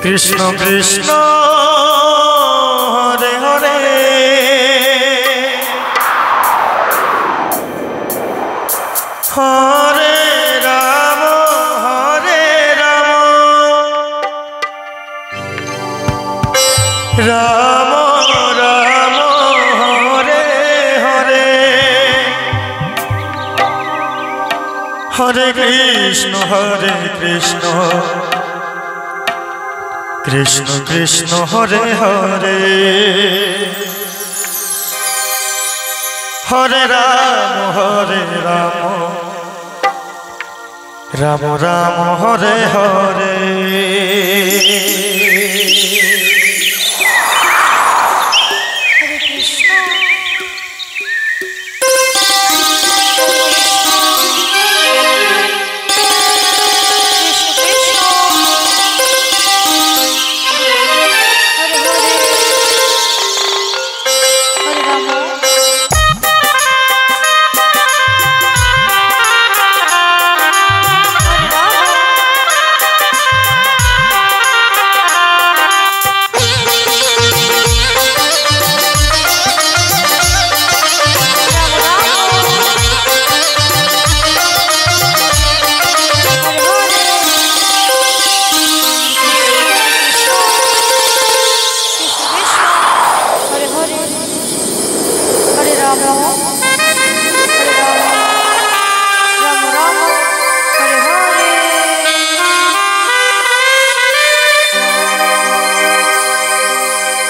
Krishna Krishna Hare Hare Hare Ram Ram Ram Hare Hare Hare Krishna Krishna Krishna Hare Hare Hare Ram Ram Ram Hare Hare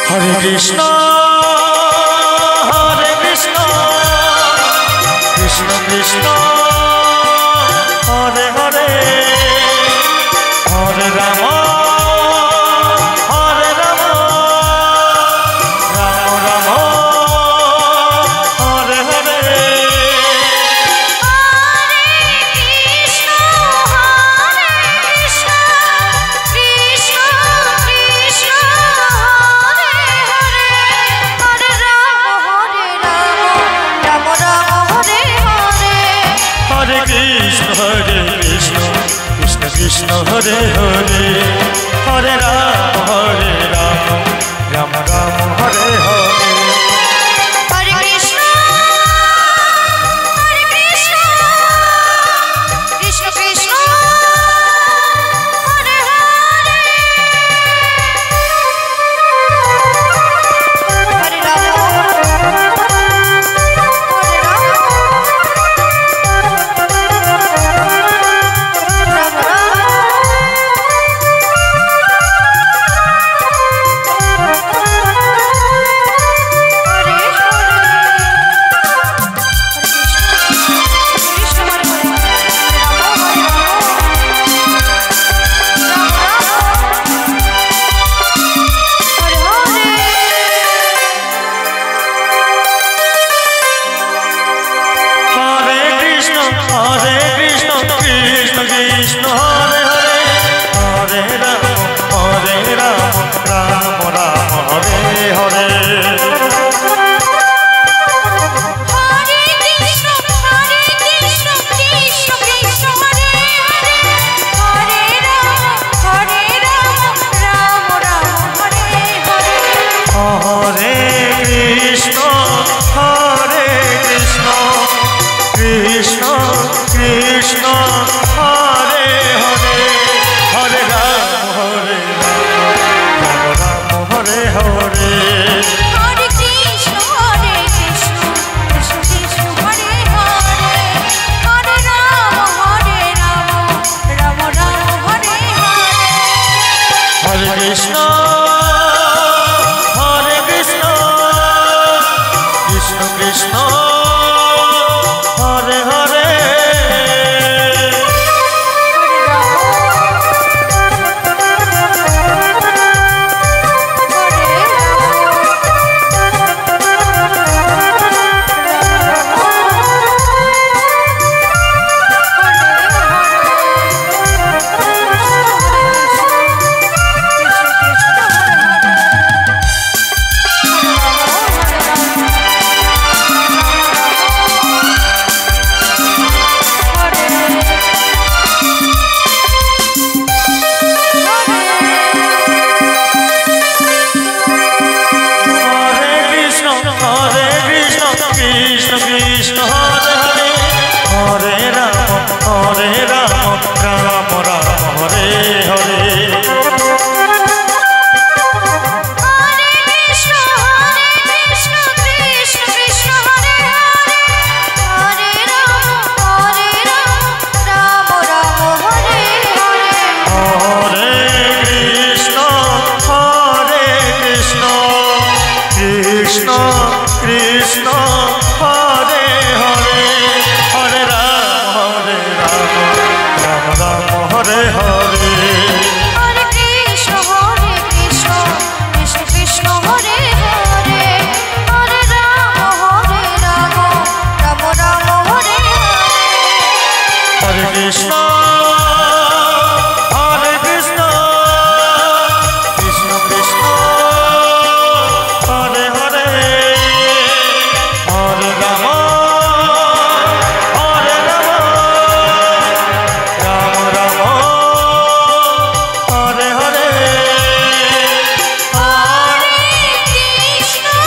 Hare Krishna Krishna Krishna Hare Hare Hare Ram Ram Ram Hare Hare Hare Krishna Krishna Krishna Hare Hare Hare Ram Ram Ram Hare Hare Hare Krishna Krishna Krishna Hare Hare Hare Ram Krishna Hare Krishna Krishna Krishna Hare Hare Hare Ram Hare Ram Ram Ram Hare Hare Hare Krishna